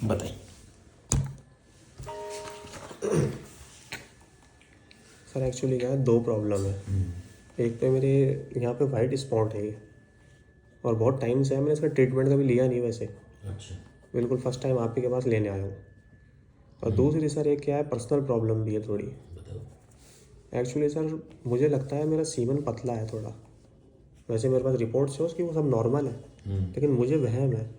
बताइए। Sir actually क्या है, दो प्रॉब्लम है। एक तो मेरे यहाँ पे वाइट स्पॉट है ये, और बहुत टाइम से है, मैंने इसका ट्रीटमेंट कभी लिया नहीं वैसे, अच्छा। बिल्कुल फर्स्ट टाइम आप ही के पास लेने आया हूँ। और दूसरी सर एक क्या है, पर्सनल प्रॉब्लम भी है थोड़ी। बताओ। एक्चुअली सर मुझे लगता है मेरा सीमन पतला है थोड़ा। वैसे मेरे पास रिपोर्ट्स है उसकी, वो सब नॉर्मल है, लेकिन मुझे वहम है।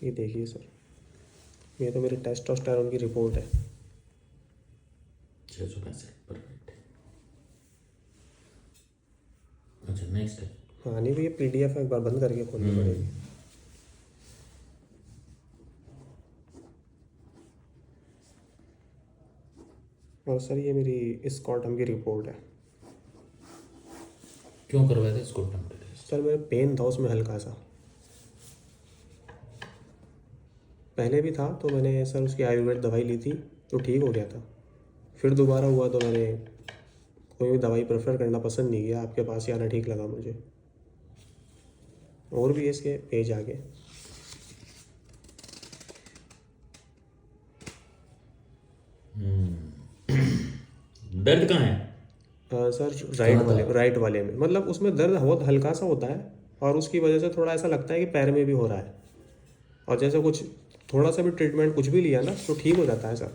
ये देखिए सर, ये तो मेरी टेस्टोस्टेरोन की रिपोर्ट है। 665 परफेक्ट। अच्छा नेक्स्ट है। हाँ नहीं, तो ये PDF है, एक बार बंद करके खोलनी पड़ेगी। और सर ये मेरी स्कॉटम की रिपोर्ट है। क्यों करवाया था इसको टेस्ट? सर मेरे पेन था उसमें हल्का सा, पहले भी था, तो मैंने सर उसकी आयुर्वेद दवाई ली थी तो ठीक हो गया था। फिर दोबारा हुआ तो मैंने कोई भी दवाई प्रेफर करना पसंद नहीं किया, आपके पास ही आना ठीक लगा मुझे। और भी इसके पेज आगे। दर्द कहाँ है? सर कहाँ राइट वाले में, मतलब उसमें दर्द बहुत हल्का सा होता है, और उसकी वजह से थोड़ा ऐसा लगता है कि पैर में भी हो रहा है। और जैसे कुछ थोड़ा सा भी ट्रीटमेंट कुछ भी लिया ना तो ठीक हो जाता है सर,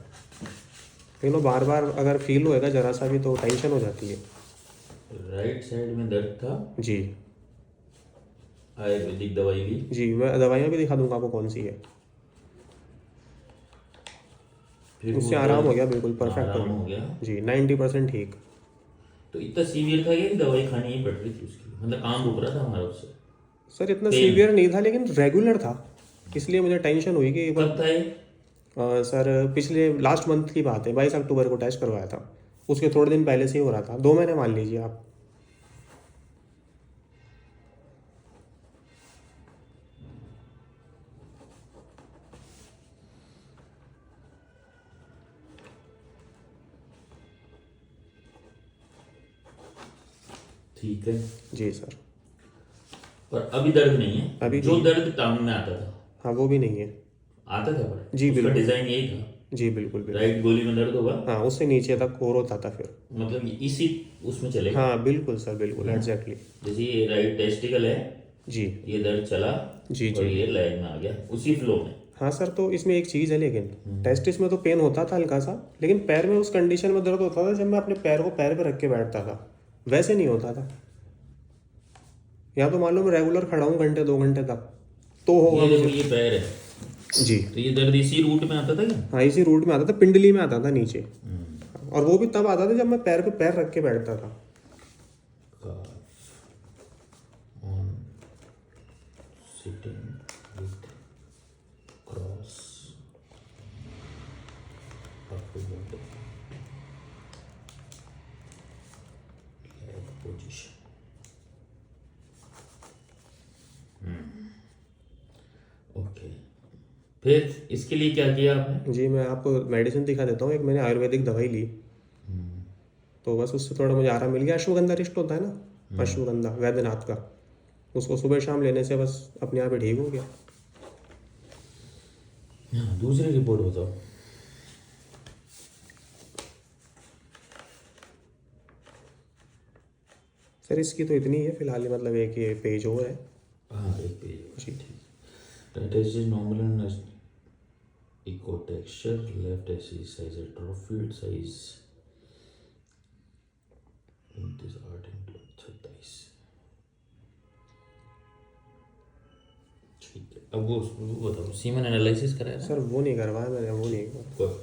लेकिन वो बार बार अगर फील होएगा ज़रा सा भी तो टेंशन हो जाती है। राइट साइड में दर्द था। जी आयुर्वेदिक दवाई ली। जी, मैं दवाइयाँ भी दिखा दूंगा आपको कौन सी है। फिर उससे वो आराम हो दर्द गया, बिल्कुल परफेक्ट हो आराम हो गया। गया। जी 90% ठीक। तो इतना सीवियर था कि दवाई खानी ही पड़ रही थी उसकी, मतलब काम रुक रहा था हमारा उससे। सर इतना पेन सीवियर नहीं था, लेकिन रेगुलर था, इसलिए मुझे टेंशन हुई कि एक बार। कब था ये? सर पिछले लास्ट मंथ की बात है, 22 अक्टूबर को टेस्ट करवाया था। उसके थोड़े दिन पहले से ही हो रहा था, 2 महीने मान लीजिए आप। ठीक है। जी सर। पर अभी दर्द नहीं है? अभी जो नहीं। दर्द टांग में आता था। हाँ वो भी नहीं है। आता था पर जी उसका बिल्कुल। डिजाइन यही था। जी बिल्कुल बिल्कुल। राइट गोली में दर्द होगा। हाँ उससे नीचे तक और होता था फिर। मतलब इसी उसमें चलेगा। हाँ बिल्कुल सर, बिल्कुल है ना? एग्जैक्टली। जैसे ये राइट टेस्टिकल है, जी ये दर्द चला जी और जी। ये लाइन में आ गया उसी फ्लो में। हाँ सर, तो इसमें एक चीज़ है, लेकिन टेस्टिस में तो पेन होता था हल्का सा, लेकिन पैर में उस कंडीशन में दर्द होता था जब मैं अपने पैर को पैर पे रख के बैठता था, वैसे नहीं होता था। या तो मान लो मैं रेगुलर खड़ा हूँ घंटे 2 घंटे तक तो होगा ये देखो मुझे। ये पैर है, जी तो ये दर्द इसी रूट में आता था क्या? हाँ, इसी रूट में आता था, पिंडली में आता था नीचे। और वो भी तब आता था जब मैं पैर पे पैर रख के बैठता था। On sitting with cross upward leg position. Okay, फिर इसके लिए क्या किया आपने? जी मैं आपको मेडिसिन दिखा देता हूँ, एक मैंने आयुर्वेदिक दवाई ली, तो बस उससे थोड़ा मुझे आराम मिल गया। अश्वगंधा रिष्ट होता है ना, अश्वगंधा वैद्यनाथ का, उसको सुबह शाम लेने से बस अपने आप ही ठीक हो गया। हाँ, दूसरी रिपोर्ट बताओ। सर इसकी तो इतनी है फिलहाल, मतलब एक ये पेज और है। हाँ एक पेज। जी Right edge is normal and equal texture. Left edge is size atrophied size. 28 ठीक है। अब वो बताओ, सीमन एनालिसिस कराया था? सर वो नहीं करवाया मैंने, वो नहीं करवाया।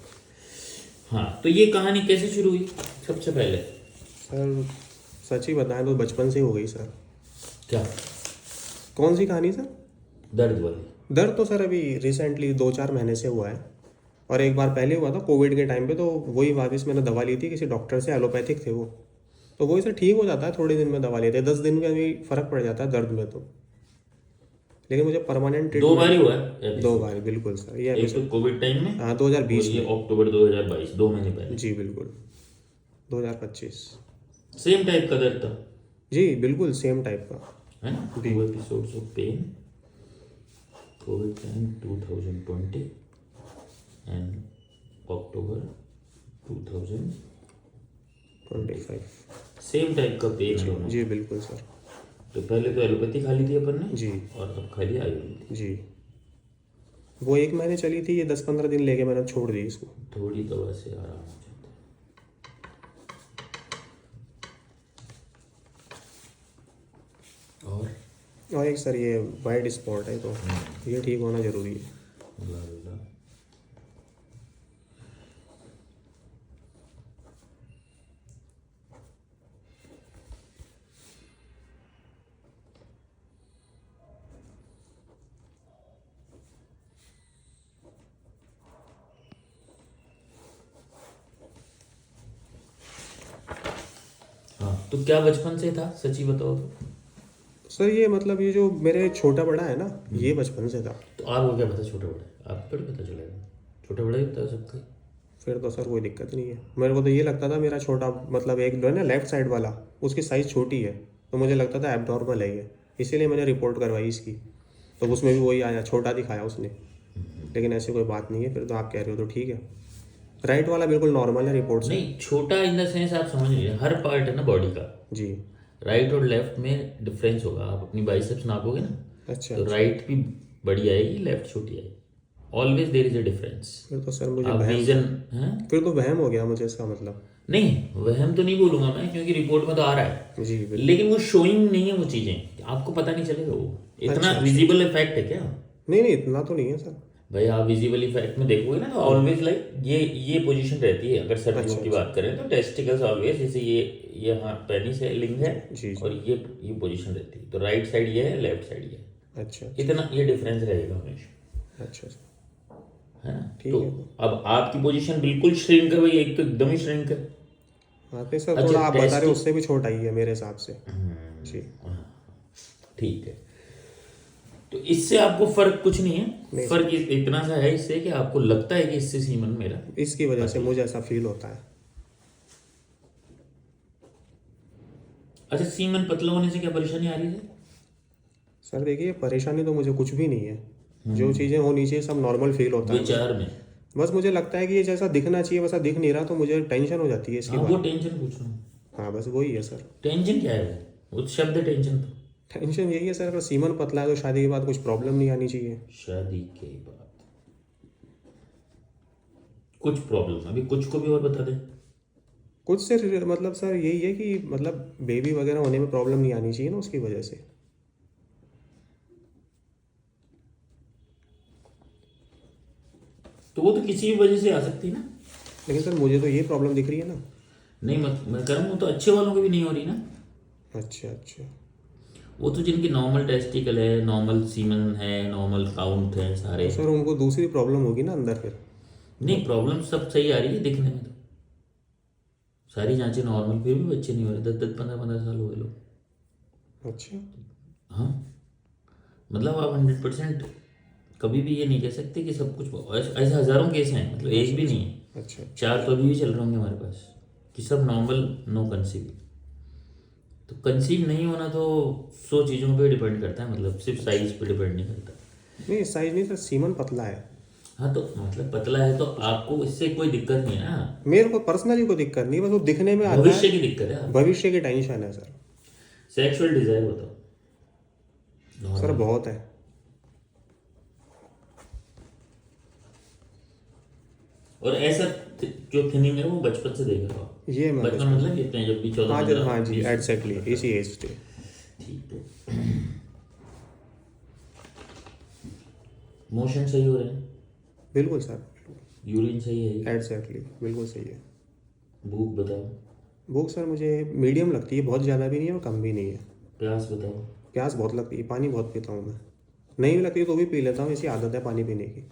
हाँ, तो ये कहानी कैसे शुरू हुई सबसे पहले? सर सच ही बताएं तो बचपन से ही हो गई सर। क्या? कौन सी कहानी सर? दर्द वाली? दर्द तो सर अभी रिसेंटली 2-4 महीने से हुआ है, और एक बार पहले हुआ था कोविड के टाइम पे, तो वही वापस मैंने दवा ली थी किसी डॉक्टर से, एलोपैथिक थे वो, तो वही सर ठीक हो जाता है, थोड़े दिन में दवा लेते हैं, 10 दिन का भी फर्क पड़ जाता है दर्द में तो। लेकिन मुझे परमानेंट 2 बार ही ट्रीटमेंट। हुआ है 2 episode? बार बिल्कुल सर, ये एक तो एपिसोड। कोविड टाइम में हाँ और 2020 ये में। अक्टूबर 2022, 2 महीने पहले। जी बिल्कुल। 2025। सेम टाइप का दर्द था जी बिल्कुल सेम टाइप का। है ना? 2 episodes of pain, Covid time 2020 and October 2025। 25। Same type का पेन है जी दोनों। जी बिल्कुल सर। तो पहले तो एलोपैथी खा ली थी अपन ने, जी और अब खा लिया आयुर्वेदिक। जी, वो 1 महीने चली थी, ये 10-15 दिन लेके मैंने छोड़ दी इसको। थोड़ी दवा से आराम हो जाता है। और एक सर ये वाइड स्पॉट है तो ये ठीक होना ज़रूरी है। ला ला। हाँ, तो क्या बचपन से था, सच्ची बताओ तो? सर ये मतलब ये जो मेरे छोटा बड़ा है ना, ये बचपन से था। तो आपको क्या पता छोटा बड़ा? आपको थोड़ी पता चलेगा, छोटा बड़ा ही होता है सबका। फिर तो सर कोई दिक्कत नहीं है। मेरे को तो ये लगता था मेरा छोटा मतलब एक जो है ना लेफ्ट साइड वाला, उसकी साइज़ छोटी है, तो मुझे लगता था एब्नॉर्मल है ये, इसीलिए मैंने रिपोर्ट करवाई इसकी। तो उसमें भी वही आया, छोटा दिखाया उसने, लेकिन ऐसी कोई बात नहीं है। फिर तो आप कह रहे हो तो ठीक है। राइट वाला बिल्कुल नॉर्मल है रिपोर्ट से। नहीं, छोटा इन द सेंस आप समझ लीजिए, हर पार्ट है ना बॉडी का, जी। राइट और लेफ्ट में डिफरेंस होगा। आप अपनी बाइसेप्स नापोगे ना, अच्छा तो अच्छा। राइट भी बड़ी आएगी, लेफ्ट छोटी आएगी। Always there is a difference. फिर तो सर मुझे आप वहम, विजन है। फिर तो वहम हो गया मुझे इसका मतलब। नहीं, वहम तो नहीं बोलूंगा मैं, क्योंकि रिपोर्ट में तो आ रहा है, जी बिल्कुल। लेकिन वो शोइंग नहीं है वो चीजें, आपको पता नहीं चलेगा। वो इतना अच्छा। विजिबल इफेक्ट है क्या? नहीं नहीं इतना तो नहीं है सर। भाई आप विजिबल इफेक्ट में देखोगे ना, तो ऑलवेज लाइक ये पोजीशन रहती है। अगर सर्दियों अच्छा की अच्छा। बात करें तो टेस्टिकल्स ऑलवेज, जैसे ये हाँ पेनिस है, लिंग है, जी जी। और ये पोजीशन रहती है। तो राइट साइड ये है, लेफ्ट साइड ये है। अच्छा अच्छा। इतना ये डिफरेंस रहेगा हमेशा, अच्छा अच्छा। है ना? ठीक तो है। अब आपकी पोजीशन बिल्कुल श्रिंक है भाई, एक तो एकदम ही श्रिंक है। हाँ तो सर अच्छा थोड़ा आप बता रहे हो टेस्टिक, उससे भी छोटा ही है मेरे हिसाब से। जी। ठीक है। तो इससे आपको फर्क कुछ नहीं है। नहीं फर्क सर, इतना सा है इससे कि आपको लगता है कि इससे सीमन मेरा। इसकी वजह से मुझे ऐसा फील होता है। अच्छा, सीमन पतला होने से क्या परेशानी आ रही है? सर देखिए परेशानी तो मुझे कुछ भी नहीं है, जो चीज़ें होनी चाहिए सब नॉर्मल फील होता है मुझे। विचार में। बस मुझे लगता है कि ये जैसा दिखना चाहिए वैसा दिख नहीं रहा, तो मुझे टेंशन हो जाती है इसके हाँ, वो बाद। टेंशन पूछ रहा हूँ। हाँ बस वही है सर। टेंशन क्या है वो शब्द है टेंशन तो। टेंशन यही है सर, अगर सीमन पतला है तो शादी के बाद कुछ प्रॉब्लम नहीं आनी चाहिए। शादी के बाद कुछ प्रॉब्लम, अभी कुछ को भी और बता दे। कुछ से मतलब सर यही है कि मतलब बेबी वगैरह होने में प्रॉब्लम नहीं आनी चाहिए ना उसकी वजह से। तो वो तो किसी भी वजह से आ सकती है ना। लेकिन सर मुझे तो ये प्रॉब्लम दिख रही है ना। नहीं, मैं कह रहा हूँ, वो तो अच्छे वालों की भी नहीं हो रही ना। अच्छा अच्छा। वो तो जिनकी नॉर्मल टेस्टिकल है, नॉर्मल सीमन है, नॉर्मल काउंट है तो सारे। सर उनको दूसरी प्रॉब्लम होगी ना अंदर फिर। नहीं, प्रॉब्लम सब सही आ रही है दिखने में तो। सारी जांचें नॉर्मल, फिर भी बच्चे नहीं हो रहे। 10-10, 15-15 साल हो गए लोग। अच्छा। हाँ, मतलब आप 100% कभी भी ये नहीं कह सकते कि सब कुछ। ऐसे हजारों केस हैं, मतलब एक अच्छा भी नहीं अच्छा। है। अच्छा अच्छा। 4 तो अभी भी चल रहे होंगे हमारे पास, कि सब नॉर्मल, नो कंसीव। तो कंसीव नहीं होना तो 100 चीज़ों पे डिपेंड करता है, मतलब सिर्फ अच्छा। साइज पे डिपेंड नहीं करता। नहीं साइज नहीं सर, सीमन पतला है। हाँ, तो मतलब पतला है तो आपको इससे कोई दिक्कत नहीं है ना। मेरे को पर्सनली कोई दिक्कत नहीं, बस वो दिखने में आता भविष्य है। की दिक्कत है। भविष्य की टेंशन है सर। सेक्सुअल डिजायर बताओ, सर नॉर्मल। बहुत है। और ऐसा जो थिनिंग है वो बचपन से देख रहे हो आप? ये मैं बचपन बचपन से। मतलब कितने, जब भी 14, हाँ जी 15, हाँ जी 20? एग्जैक्टली इसी एज से। ठीक है। मोशन सही हो रहे हैं? बिल्कुल सर। यूरिन सही है? एग्जैक्टली बिल्कुल सही है। भूख बताओ? भूख सर मुझे मीडियम लगती है, बहुत ज़्यादा भी नहीं है और कम भी नहीं है। प्यास बताओ? प्यास बहुत लगती है, पानी बहुत पीता हूँ मैं। नहीं भी लगती तो भी पी लेता हूँ, ऐसी आदत है पानी पीने की।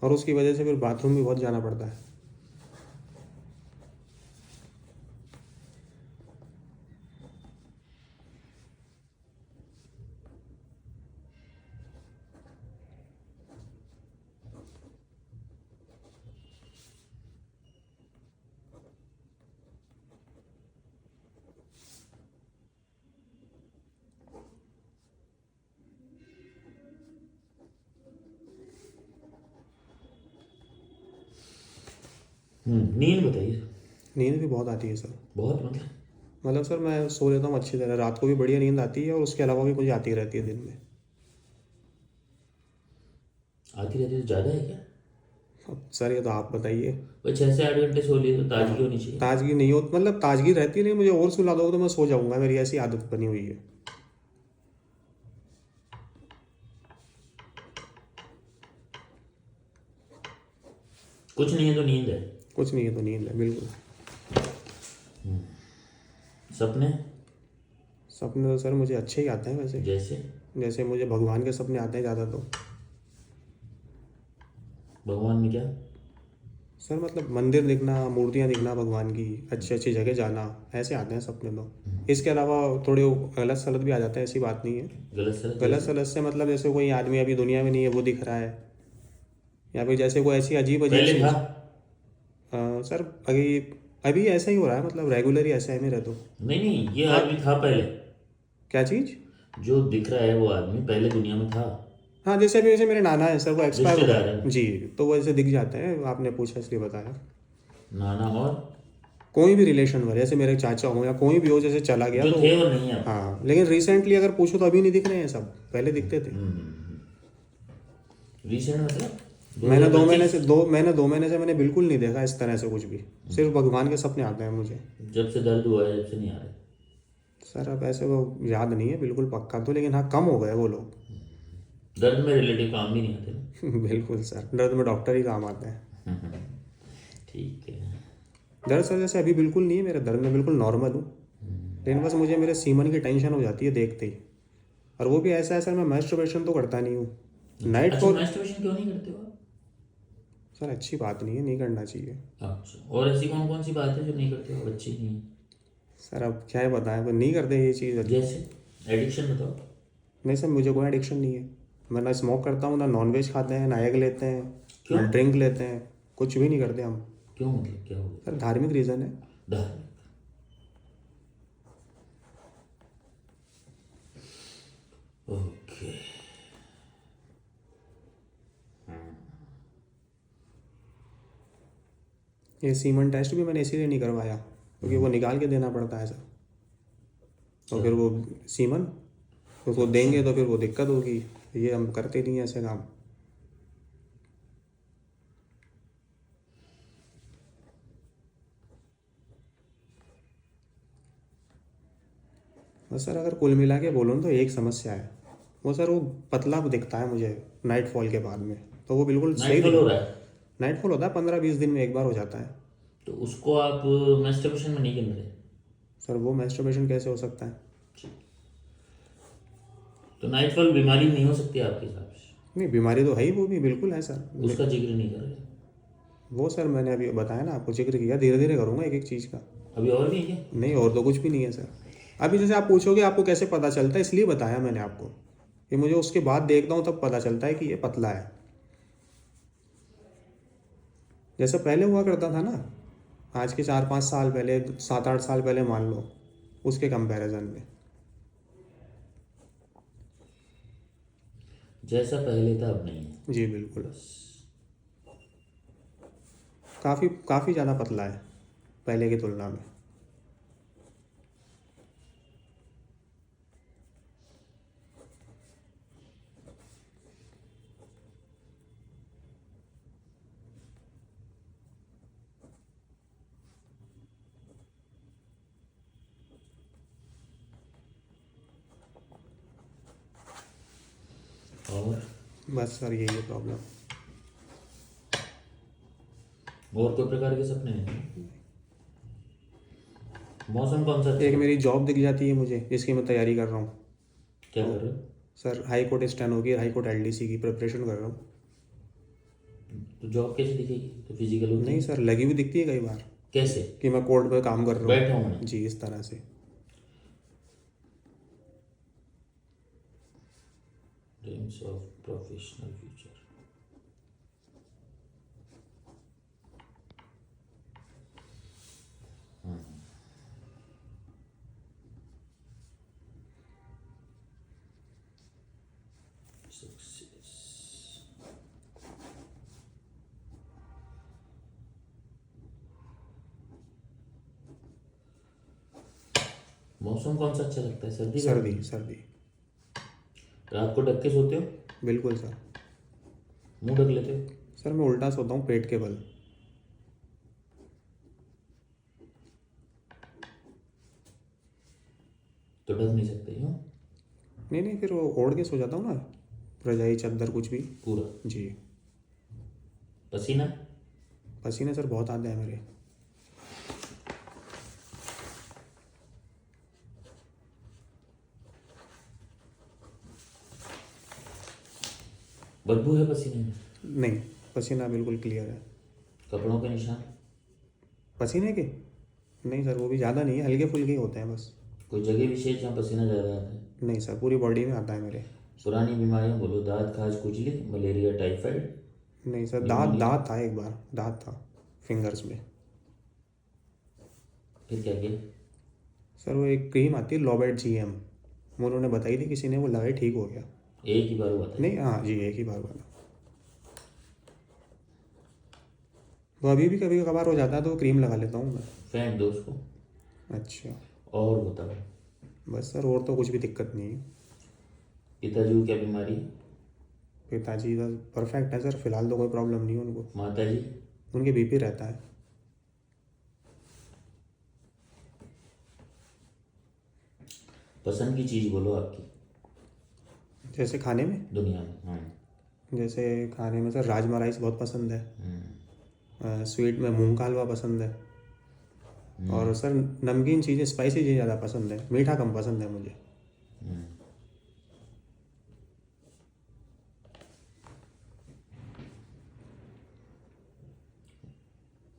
और उसकी वजह से फिर बाथरूम भी बहुत जाना पड़ता है। नींद बताइए। नींद भी बहुत आती है सर। बहुत मतलब सर मैं सो लेता हूँ अच्छी तरह, रात को भी बढ़िया नींद आती है और उसके अलावा भी मुझे आती रहती है दिन में। आती रहती तो ज़्यादा है क्या? अब सर ये तो आप बताइए। भाई 6 से 8 घंटे सो लिए तो ताजगी हाँ, होनी चाहिए। ताजगी नहीं हो, मतलब ताजगी रहती नहीं, मुझे और सुला दो तो मैं सो जाऊंगा, मेरी ऐसी आदत बनी हुई है। कुछ नहीं है तो नींद है। कुछ नहीं है तो नींद है, बिल्कुल। सपने? सपने तो सर मुझे अच्छे ही आते हैं वैसे। जैसे? जैसे मुझे भगवान के सपने आते हैं ज़्यादा तो। भगवान में क्या? सर मतलब मंदिर दिखना, मूर्तियाँ दिखना भगवान की, अच्छी अच्छी जगह जाना, ऐसे आते हैं सपने तो। इसके अलावा थोड़े गलत सलत भी आ जाते हैं, ऐसी बात नहीं है। गलत सलत गलत जैसे? सलत से मतलब जैसे कोई आदमी अभी दुनिया में नहीं है वो दिख रहा है, या फिर जैसे कोई ऐसी अजीब अजीब पहले था? चीज़। सर अभी अभी ऐसा ही हो रहा है, मतलब रेगुलर ही ऐसा है मेरा तो। नहीं नहीं, ये हाँ, आदमी था पहले। क्या चीज़? जो दिख रहा है वो आदमी पहले दुनिया में था। हाँ, जैसे अभी वैसे मेरे नाना है सर, वो एक्सपायर हो रिश्तेदार है? गए जी। तो वो ऐसे दिख जाते हैं, आपने पूछा इसलिए बताया। नाना और? कोई भी रिलेशन हो, जैसे मेरे चाचा हो या कोई भी हो, जैसे चला गया जो तो। थे वो नहीं है अब? हाँ, लेकिन रिसेंटली अगर पूछो तो अभी नहीं दिख रहे हैं, सब पहले दिखते थे। रिसेंट मतलब मैंने 2025? मैंने 2 महीने से मैंने बिल्कुल नहीं देखा इस तरह से कुछ भी। सिर्फ भगवान के सपने आते हैं मुझे। जब से दर्द हुआ है जब से नहीं आ रहे? सर अब ऐसे वो याद नहीं है बिल्कुल पक्का तो, लेकिन हाँ कम हो गए वो लोग। दर्द में रिलेटिव काम भी नहीं आते ना। बिल्कुल सर, दर्द में डॉक्टर ही काम आते हैं। ठीक है। दर्द सर जैसे अभी बिल्कुल नहीं है मेरे, दर्द में बिल्कुल नॉर्मल हूँ। लेकिन बस मुझे मेरे सीमन की टेंशन हो जाती है देखते ही। और वो भी ऐसा है सर, मैं मैस्टरबेशन तो करता नहीं हूँ। नाइट अच्छा, फॉल। मास्टरबेशन क्यों नहीं करते हो आप? सर अच्छी बात नहीं है, नहीं करना चाहिए। अच्छा, और ऐसी कौन कौन सी बात है जो नहीं करते हो, अच्छी नहीं है? सर अब क्या है बताएं, वो नहीं करते ये चीज़। जैसे? एडिक्शन बताओ। नहीं सर, मुझे कोई एडिक्शन नहीं है। मैं ना स्मोक करता हूँ, ना नॉनवेज खाते हैं, ना एग लेते हैं, क्यों? ना ड्रिंक लेते हैं, कुछ भी नहीं करते हम। क्यों, मतलब क्या हो सर धार्मिक रीज़न है। गया? धार्मिक? ओके। ये सीमन टेस्ट भी मैंने इसीलिए नहीं करवाया क्योंकि वो निकाल के देना पड़ता है सर। तो फिर वो सीमन तो वो देंगे तो फिर वो दिक्कत होगी। ये हम करते नहीं हैं ऐसे काम। बस सर अगर कुल मिला के बोलूँ तो एक समस्या है, वो सर वो पतला दिखता है मुझे नाइट फॉल के बाद में। तो वो बिल्कुल सही नाइटफॉल हो रहा है? नाइट फॉल होता है 15-20 दिन में एक बार हो जाता है। तो उसको आप मास्टरबेशन में नहीं गिन रहे? सर वो मैस्टरबेशन कैसे हो सकता है? तो नाइटफॉल बीमारी नहीं हो सकती आपके हिसाब से? नहीं, बीमारी तो है ही, वो भी बिल्कुल है सर। उसका जिक्र नहीं कर रहे? वो सर मैंने अभी बताया ना आपको, जिक्र किया, धीरे धीरे करूँगा एक एक चीज़ का। अभी और भी है क्या? नहीं, और तो कुछ भी नहीं है सर। अभी जैसे आप पूछोगे आपको कैसे पता चलता है, इसलिए बताया मैंने आपको कि मुझे उसके बाद देखता हूँ तब पता चलता है कि ये पतला है। जैसे पहले हुआ करता था ना, आज के 4-5 साल पहले, 7-8 साल पहले मान लो, उसके कंपैरिजन में। जैसा पहले था अब नहीं है? जी बिल्कुल। बस। काफ़ी काफ़ी ज़्यादा पतला है पहले की तुलना में। और बस सर यही है प्रॉब्लम। और कोई प्रकार के सपने नहीं? मौसम कौन सा अच्छा एक है? मेरी जॉब दिख जाती है मुझे, जिसकी मैं तैयारी कर रहा हूँ। क्या कर रहे हो? सर हाई कोर्ट स्टेनो की, हाई कोर्ट एलडीसी की प्रिपरेशन कर रहा हूँ। तो जॉब कैसे दिखेगी, तो फिजिकल होती नहीं है? सर, लगी हुई दिखती है कई बार कैसे? कि मैं कोर्ट पे काम कर रहा बैठा हूँ हूँ मैं? जी, इस तरह से। Dreams of professional future. Success. मौसम कौन सा अच्छा लगता है, सर्दी सर्दी गर्मी? सर्दी। रात को ढक के सोते हो? बिल्कुल सर। मुंह ढक लेते हो? सर मैं उल्टा सोता हूँ पेट के बल। तो ढक नहीं सकते क्यों? नहीं नहीं, फिर वो ओढ़ के सो जाता हूँ ना, रजाई चादर कुछ भी। पूरा? जी। पसीना? पसीने सर बहुत आते हैं मेरे। बदबू है पसीने में? नहीं, पसीना बिल्कुल क्लियर है। कपड़ों के निशान? पसीने के? नहीं सर, वो भी ज़्यादा नहीं है, हल्के फुल्के ही होते हैं बस। कोई जगह विशेष जहाँ पसीना ज़्यादा आता है? नहीं सर, पूरी बॉडी में आता है मेरे। पुरानी बीमारियाँ बोलो, दांत, खाज, खुजली, मलेरिया, टाइफाइड? नहीं सर, दांत निमोनिया? दांत था, एक बार दांत था फिंगर्स में। फिर क्या किया? सर वो एक क्रीम आती है लॉबेट GM, वो उन्होंने बताई थी किसी ने, वो लगाई ठीक हो गया। एक ही बार हुआ था? नहीं हाँ जी, एक ही बार बना। वो अभी भी कभी कभार हो जाता है तो क्रीम लगा लेता हूँ मैं। फेंक दो उसको। अच्छा। और बताओ, बस सर, और तो कुछ भी दिक्कत नहीं है। पिताजी को क्या बीमारी है? पिताजी का परफेक्ट है सर, फिलहाल तो कोई प्रॉब्लम नहीं है उनको। माता जी? उनके BP रहता है। पसंद की चीज़ बोलो आपकी जैसे खाने में? दुनिया में। हाँ। जैसे खाने में सर राजमा राइस बहुत पसंद है। स्वीट में मूंग का हलवा पसंद है। और सर नमकीन चीज़ें, स्पाइसी चीज़ें ज़्यादा पसंद है, मीठा कम पसंद है मुझे।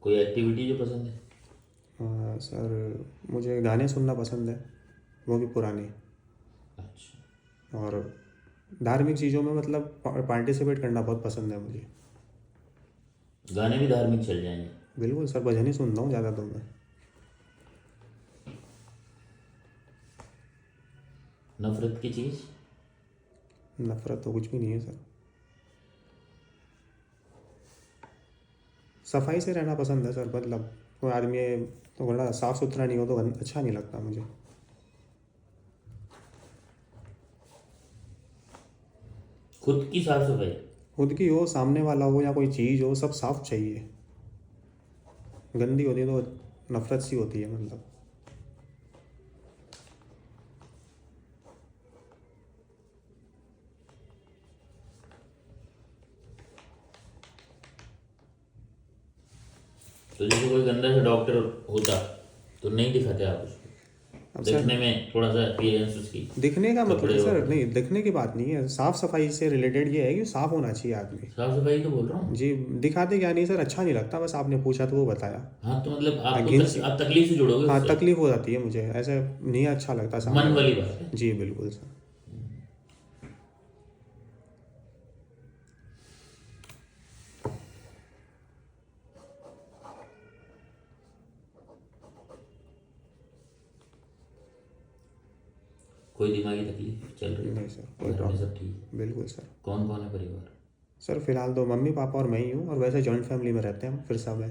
कोई एक्टिविटी जो पसंद है? सर मुझे गाने सुनना पसंद है, वो भी पुराने। अच्छा। और धार्मिक चीज़ों में मतलब पार्टिसिपेट करना बहुत पसंद है मुझे। गाने भी धार्मिक चल जाएंगे? बिल्कुल सर, भजन ही सुनता हूँ ज़्यादा तो मैं। नफरत की चीज़? नफरत तो कुछ भी नहीं है सर। सफाई से रहना पसंद है सर, मतलब कोई आदमी तो बड़ा साफ़ सुथरा नहीं हो तो अच्छा नहीं लगता मुझे। खुद की साफ सफाई? खुद की हो, सामने वाला हो, या कोई चीज़ हो, सब साफ चाहिए। गंदी होती है तो नफरत सी होती है मतलब। तो जैसे कोई गंदा सा डॉक्टर होता तो नहीं दिखाते आप उसको? अब सर देखने में थोड़ा सा अपीयरेंस उसकी, दिखने का मतलब कपड़े सर, और? नहीं दिखने की बात नहीं है, साफ सफाई से रिलेटेड ये है कि साफ होना चाहिए आदमी। साफ सफाई तो बोल रहा हूँ। जी। दिखाते क्या नहीं सर, अच्छा नहीं लगता, बस आपने पूछा तो वो बताया। हाँ तो मतलब आपको घिन सी। आप तकलीफ से जुड़ोगे हाँ, उससे? तकलीफ हो जाती है मुझे, ऐसे नहीं अच्छा लगता सामने मन वाली वाला। बात है। जी बिल्कुल सर। कोई दिमागी तकलीफ चल रही है? नहीं सर, कोई घर में प्रॉब्लम। सब ठीक है? बिल्कुल सर। कौन कौन है परिवार? सर फिलहाल तो मम्मी पापा और मैं ही हूँ, और वैसे जॉइंट फैमिली में रहते हैं हम, फिर सब है।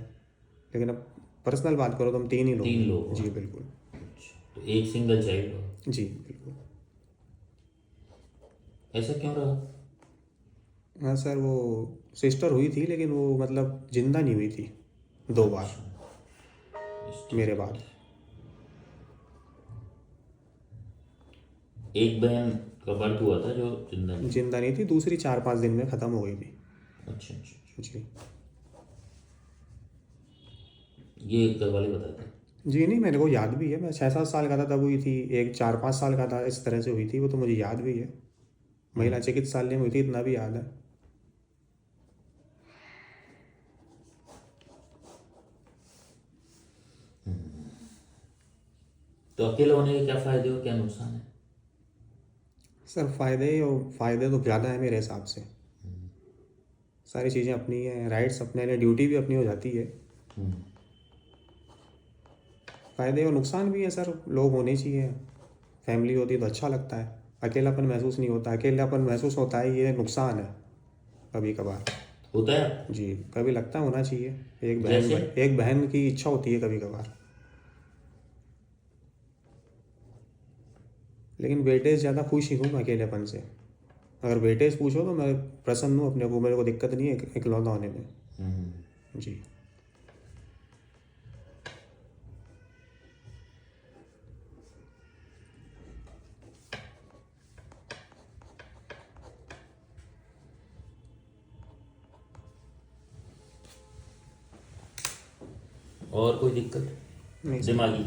लेकिन अब पर्सनल बात करो तो हम 3 ही लोग 3 हैं। लोग हो? जी बिल्कुल। अच्छा, तो एक सिंगल चाइल्ड हो? जी बिल्कुल। ऐसा क्यों रहा? हाँ सर, वो सिस्टर हुई थी लेकिन वो मतलब जिंदा नहीं हुई थी 2 बार मेरे बाद। एक बहन का बर्थ हुआ था जो जिंदा नहीं? जिंदा नहीं थी, दूसरी 4-5 दिन में ख़त्म हो गई थी। अच्छा अच्छा। जी। ये घर वाले बताते हैं? जी नहीं, मेरे को याद भी है, मैं 6-7 साल का था तब हुई थी, एक 4-5 साल का था, इस तरह से हुई थी, वो तो मुझे याद भी है। महिला चिकित्सालय में हुई थी, इतना भी याद है। तो अकेले होने के क्या फ़ायदे और क्या नुकसान है? सर फ़ायदे तो ज़्यादा है मेरे हिसाब से। सारी चीज़ें अपनी हैं, राइट्स अपने हैं, ड्यूटी भी अपनी हो जाती है। फ़ायदे और नुकसान भी है सर, लोग होने चाहिए, फैमिली होती है तो अच्छा लगता है, अकेलापन महसूस नहीं होता। अकेलापन महसूस होता है, ये नुकसान है कभी कभार। होता है आपको? जी, कभी लगता होना चाहिए। जैसे? एक बहन की इच्छा होती है कभी कभार। लेकिन वेटेज ज़्यादा खुश ही हूँ मैं अकेलेपन से। अगर वेटेज पूछो तो मैं प्रसन्न हूँ अपने को, मेरे को दिक्कत नहीं है इकलौता होने में। जी। और कोई दिक्कत नहीं सर, दिमागी?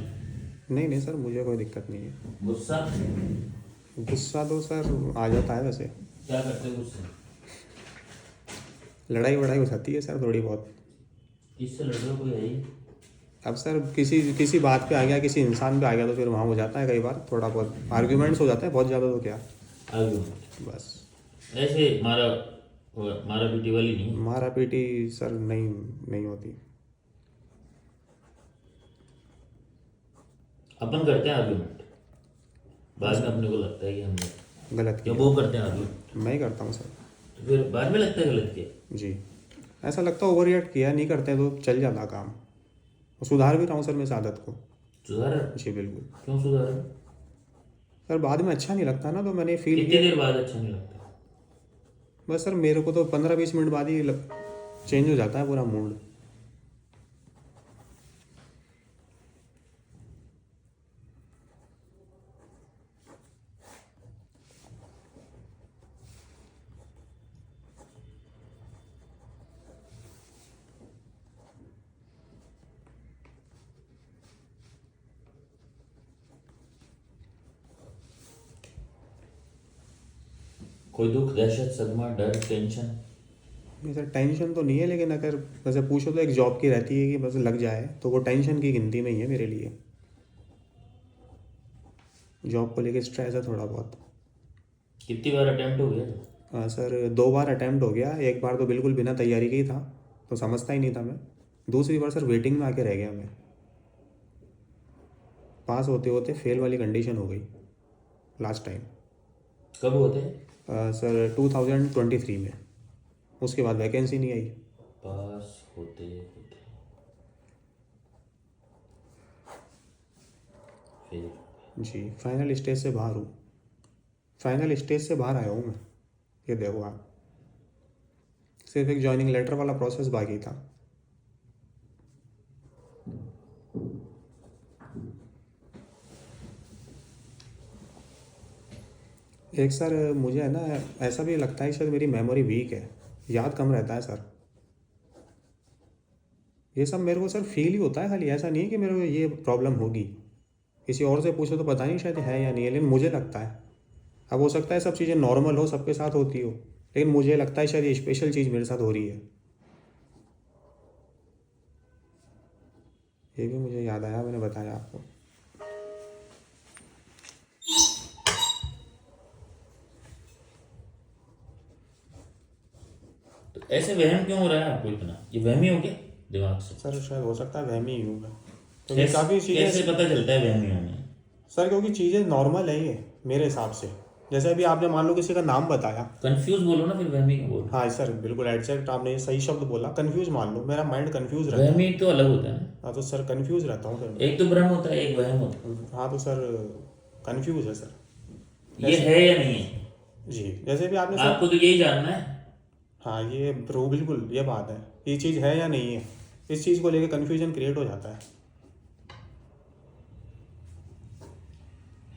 नहीं सर, मुझे कोई दिक्कत नहीं है। गुस्सा? गुस्सा तो सर आ जाता है वैसे। क्या करते हो गुस्से? लड़ाई वड़ाई हो जाती है सर थोड़ी बहुत। किससे लड़ रहे हो, कोई है ही? अब सर किसी बात पे आ गया, किसी इंसान पे आ गया तो फिर वहाँ हो जाता है कई बार, थोड़ा बहुत आर्ग्यूमेंट्स हो जाते हैं, बहुत ज़्यादा तो क्या। आर्ग्यूमेंट? बस। ऐसे मारा मारा पीटी वाली नहीं? मारा पीटी सर नहीं होती। अपन करते हैं आर्ग्यूमेंट, बाद में अपने को लगता है कि हमने गलत क्या किया। वो करते हैं आर्ग्यूमेंट, मैं ही करता हूँ सर। तो फिर बाद में लगता है गलत किया। जी, ऐसा लगता है ओवर रिएक्ट किया, नहीं करते तो चल जाता काम। सुधार भी रहा हूँ सर मैं इस आदत को। सुधार? जी बिल्कुल। क्यों सुधार? सर बाद में अच्छा नहीं लगता ना, तो मैंने फील कितनी किया। देर बाद अच्छा नहीं लगता? बस सर मेरे को तो 15-20 मिनट बाद ही चेंज हो जाता है पूरा मूड। कोई दुख, दहशत, सदमा, डर, टेंशन? नहीं सर, टेंशन तो नहीं है, लेकिन अगर वैसे पूछो तो एक जॉब की रहती है कि बस लग जाए, तो वो टेंशन की गिनती में ही है मेरे लिए। जॉब को लेके स्ट्रेस है थोड़ा बहुत। कितनी बार अटेम्प्ट हो गया? सर 2 बार अटैम्प्ट हो गया। एक बार तो बिल्कुल बिना तैयारी के ही था, तो समझता ही नहीं था मैं। दूसरी बार सर वेटिंग में आके रह गया मैं। पास होते होते फेल वाली कंडीशन हो गई लास्ट टाइम। कब होते हैं? सर 2023 में। उसके बाद वैकेंसी नहीं आई। पास होते होते फिर? जी, फाइनल स्टेज से बाहर हूँ। फाइनल स्टेज से बाहर आया हूँ मैं। ये देखो आप, सिर्फ एक जॉइनिंग लेटर वाला प्रोसेस बाकी था। एक सर मुझे है ना, ऐसा भी लगता है शायद मेरी मेमोरी वीक है, याद कम रहता है सर। ये सब मेरे को सर फील ही होता है खाली, ऐसा नहीं है कि मेरे को ये प्रॉब्लम होगी। किसी और से पूछो तो पता नहीं शायद है या नहीं है, लेकिन मुझे लगता है। अब हो सकता है सब चीज़ें नॉर्मल हो, सबके साथ होती हो, लेकिन मुझे लगता है शायद ये स्पेशल चीज़ मेरे साथ हो रही है। ये भी मुझे याद आया, मैंने बताया आपको। तो ऐसे वहम क्यों हो रहा है आपको इतना? ये वहमी हो गया दिमाग से? सर शायद हो सकता है वहमी ही हूँ मैं, क्योंकि कैसे काफ़ी कैसे चीज़ें। पता चलता है वहमी होने? सर क्योंकि चीज़ें नॉर्मल है ये मेरे हिसाब से। जैसे अभी आपने मान लो किसी का नाम बताया। कंफ्यूज बोलो ना, फिर वहमी क्यों बोलो? हाँ सर बिल्कुल एग्जैक्ट, आपने ये सही शब्द बोला। कंफ्यूज मान लो, मेरा माइंड कंफ्यूज रहता है। वहमी तो अलग होता है ना। हाँ तो सर कंफ्यूज रहता हूँ फिर। एक तो भ्रम होता है, एक वहम होता है। हाँ तो सर कंफ्यूज है सर। ये है या नहीं है? जी, जैसे भी आपने सर। आपको तो यही जानना है। हाँ ये ब्रो बिल्कुल ये बात है, ये चीज़ है या नहीं है, इस चीज़ को लेकर कन्फ्यूजन क्रिएट हो जाता है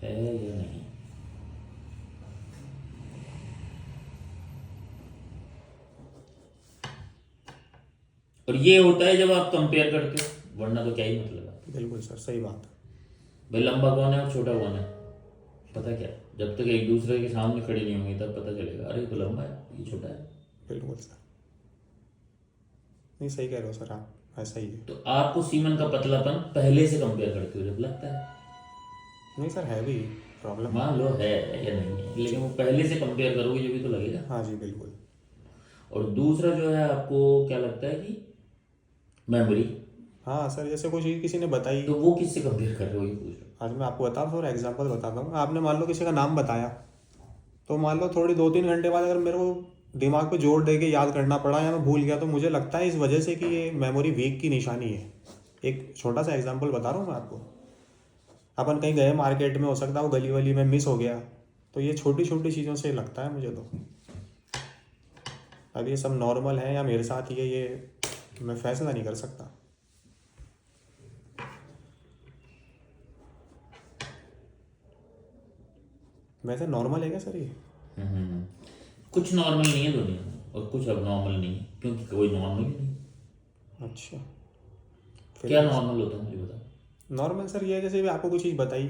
या नहीं? और ये होता है जब आप कंपेयर करते हो, वरना तो क्या ही मतलब है। बिल्कुल सर, सही बात है। भाई लंबा कौन है और छोटा कौन है, पता क्या? जब तक एक दूसरे के सामने खड़े नहीं होंगे तब पता चलेगा, अरे ये तो लंबा है, ये छोटा है। बिल्कुल सर, नहीं सही कह रहे हो सर आप, ऐसा ही है। तो आपको सीमन का पतलापन पहले से कंपेयर करते हो जब लगता है? नहीं सर, है भी प्रॉब्लम। मान लो है या नहीं है, लेकिन वो पहले से कंपेयर करोगे जो भी तो लगेगा। हाँ जी बिल्कुल। और दूसरा जो है, आपको क्या लगता है कि मेमोरी, हाँ सर, जैसे कोई चीज़ किसी ने बताई। तो वो किससे कंपेयर कर रहे हो ये पूछ रहे आज मैं आपको बताऊँ सर, एग्जांपल बताता हूँ। आपने मान लो किसी का नाम बताया, तो मान लो थोड़ी 2-3 घंटे बाद अगर मेरे को दिमाग पे जोर दे के याद करना पड़ा या मैं भूल गया, तो मुझे लगता है इस वजह से कि ये मेमोरी वीक की निशानी है। एक छोटा सा एग्जांपल बता रहा हूँ मैं आपको। अपन कहीं गए मार्केट में, हो सकता है वो गली वली में मिस हो गया, तो ये छोटी छोटी चीज़ों से लगता है मुझे तो। अब ये सब नॉर्मल है या मेरे साथ ही है, ये मैं फैसला नहीं कर सकता। वैसे नॉर्मल है क्या सर ये? कुछ नॉर्मल नहीं है दुनिया में और कुछ अब नॉर्मल नहीं है, क्योंकि कोई नॉर्मल ही नहीं। अच्छा, क्या नॉर्मल होता है मुझे बता। नॉर्मल सर ये है, जैसे भी आपको कोई चीज़ बताई,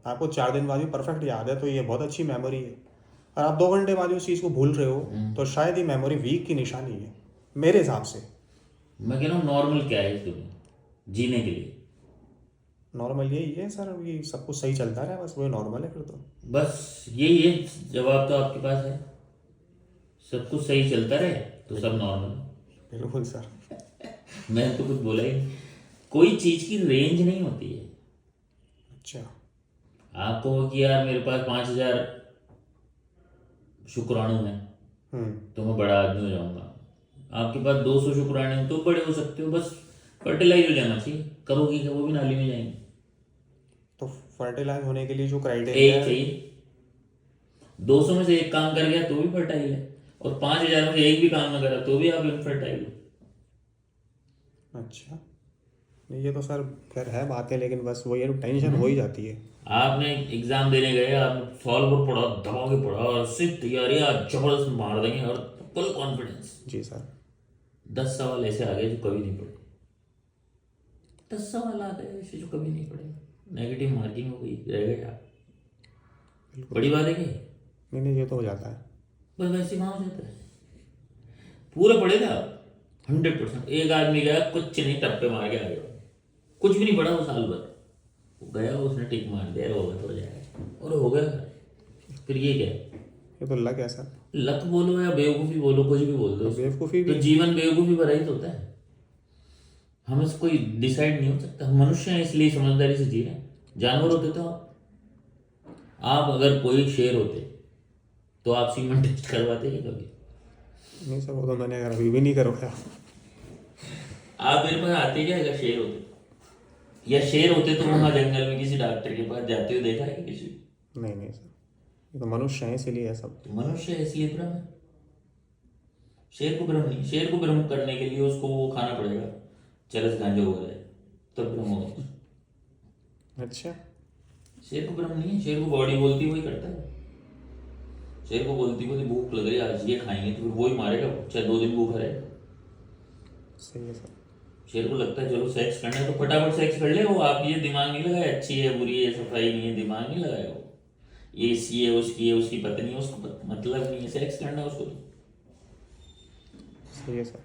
आपको 4 दिन बाद भी परफेक्ट याद है, तो ये बहुत अच्छी मेमोरी है। और आप 2 घंटे बाद उस चीज़ को भूल रहे हो, तो शायद ये मेमोरी वीक की निशानी है मेरे हिसाब से। मैं कह रहा हूँ नॉर्मल क्या है इस दुनिया जीने के लिए? नॉर्मल यही है सर, ये सब कुछ सही चलता रहा, बस वही नॉर्मल है फिर तो। बस यही है जवाब तो आपके पास है, सब कुछ सही चलता रहे तो सब नॉर्मल है। बिल्कुल सर। मैंने तो कुछ बोला ही नहीं। कोई चीज़ की रेंज नहीं होती है। अच्छा। आप कहो कि यार मेरे पास 5,000 शुक्राणु हैं तो मैं बड़ा आदमी हो जाऊंगा। आपके पास 200 शुक्राणु हैं तो बड़े हो सकते हो, बस फर्टिलाइज हो जाना चाहिए। करोगे क्या? वो भी नाली में जाएंगे। तो फर्टिलाइज होने के लिए जो क्राइटेरिया एक चाहिए। 200 में से एक काम कर गया तो भी फर्टाइल है, और 5,000 में से एक भी काम न करा तो भी आप इनफर्टाइल हो। अच्छा, नहीं ये तो सर खैर है बात है, लेकिन बस वही है, टेंशन हो ही जाती है। आपने एग्जाम देने गए, आपने सॉल्व पर पढ़ा, दबा के पढ़ा और सिर्फ तैयारियां जबरदस्त मार देंगे और फुल कॉन्फिडेंस। जी सर। 10 सवाल ऐसे आ गए जो कभी नहीं पढ़े। 10 सवाल आ गए ऐसे जो कभी नहीं पढ़े, नेगेटिव मार्किंग हो गई, रह गया। बड़ी बात है कि नहीं ये तो हो जाता है। बस वैसे वहां हो जाता है। पूरे पढ़े थे आप 100%। एक आदमी गया कुछ नहीं, टप्पे मार के आ गया, कुछ भी नहीं पढ़ा वो साल भर, वो गया उसने टिक मार दिया, होगा तो हो जाएगा और हो गया। फिर ये क्या है? ये तो लक है सर। लक बोलो या बेवकूफ़ी बोलो, कुछ भी बोल दो, बेवकूफ़ी तो भी। जीवन बेवकूफ़ी भरा ही तो होता है। हमें से कोई डिसाइड नहीं हो सकता। हम मनुष्य हैं इसलिए समझदारी से जी रहे हैं। जानवर होते तो आप अगर कोई शेर होते तो आप सीमेंट टेस्ट करवाते हैं कभी? नहीं सर, वो तो मैंने अभी भी नहीं करवाया। आप मेरे पास आते क्या अगर शेर होते? या शेर होते तो वहां जंगल में किसी डॉक्टर के पास जाते हुए देखा है कि किसी? नहीं सर, ये तो मनुष्य है इसीलिए है सब। तो मनुष्य है इसलिए भ्रम है। शेर को भ्रम नहीं। शेर को भ्रम करने के लिए उसको वो खाना पड़ेगा, चरस गांजा वगैरह, तब भ्रम होगा। अच्छा। शेर को भ्रम नहीं है। शेर को बॉडी बोलती वही करता है। शेर को बोलती बोली भूख लग रही है आज ये खाएंगे, तो फिर वही मारेगा, चाहे 2 दिन भूखा रहेगा। सही है सर। शेर को लगता है चलो सेक्स करना है तो फटाफट सेक्स कर ले। वो आप ये दिमाग नहीं लगाया अच्छी है बुरी है सफाई नहीं है, दिमाग नहीं लगाया वो, ये इसकी है उसकी पत्नी है, उसको मतलब नहीं है सेक्स करना उसको। सही है सर।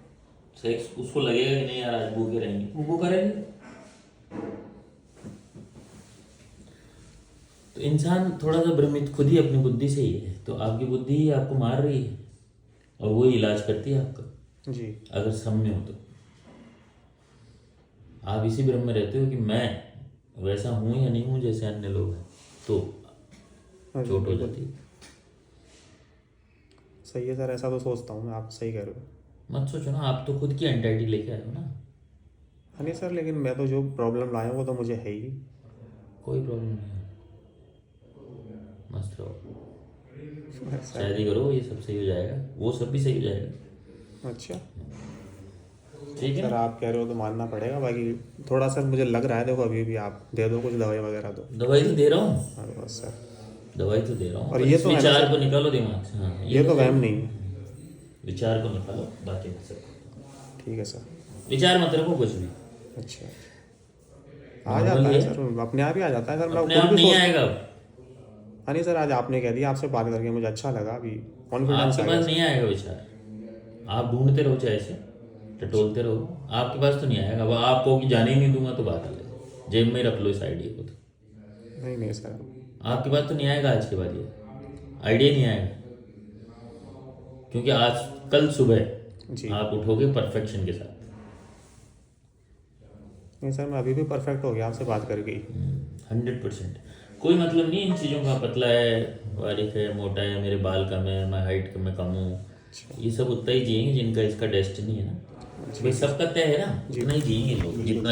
सेक्स उसको लगेगा कि नहीं यार आज भूखे रहेंगे, वो भूखा रहेंगे। तो इंसान थोड़ा सा भ्रमित खुद ही अपनी बुद्धि से ही है। तो आपकी बुद्धि ही आपको मार रही है और वो इलाज करती है आपका। जी। अगर साम्य हो तो आप इसी भ्रम में रहते हो कि मैं वैसा हूं या नहीं हूं जैसे अन्य लोग हैं, तो चोट हो जाती है। सही है सर, ऐसा तो सोचता हूँ मैं, आप सही कह रहे हो। मत सोचो ना, आप तो खुद की एंटाइटी लेके आए हो ना। हाँ नहीं सर, लेकिन मैं तो जो प्रॉब्लम लाया हूँ वो तो मुझे है ही। कोई प्रॉब्लम नहीं है, मस्त रहो, शादी करो, ये सब सही हो जाएगा, वो सब भी सही हो जाएगा। अच्छा ठीक है सर, आप कह रहे हो तो मानना पड़ेगा, बाकी थोड़ा सर मुझे लग रहा है, देखो अभी भी आप दे दो कुछ दवाई वगैरह तो। दवाई तो दे रहा हूँ। हाँ बस सर, दवाई तो दे रहा हूँ, और पर ये इस तो है ना विचार सर, को निकालो दिमाग से। हाँ ये तो वहम नहीं है। विचार को निकालो, बाकी मत सब ठीक है सर। विचार मत रखो कुछ भी। अच्छा, आ जाता है सर, अपने आप ही आ जाता है सर। मैं अपने आप नहीं आएगा। हाँ नहीं सर, आज आपने कह दिया, आपसे बात करके मुझे अच्छा लगा, अभी कॉन्फिडेंस आपके आ पास गया। नहीं आएगा विचार, आप ढूंढते रहो चाहे ऐसे टटोलते रहो, आपके पास तो नहीं आएगा। अब आपको कि जाने ही नहीं दूंगा तो बात अलग है, जेब में ही रख लो इस आइडिया को। तो नहीं सर, आपके पास तो नहीं आएगा आज के बाद, ये आइडिया नहीं आएगा, क्योंकि आज कल सुबह जी आप उठोगे परफेक्शन के साथ। नहीं सर, मैं अभी भी परफेक्ट हो गया आपसे बात करके ही। 100%। कोई मतलब नहीं इन चीज़ों का, पतला है बारीक है मोटा है, मेरे बाल कम है, मैं हाइट में कम हूँ, ये सब उतना ही जिएंगे जिनका इसका डेस्टिनी है ना। भाई सबका तय है ना, उतना ही जिएंगे लोग जितना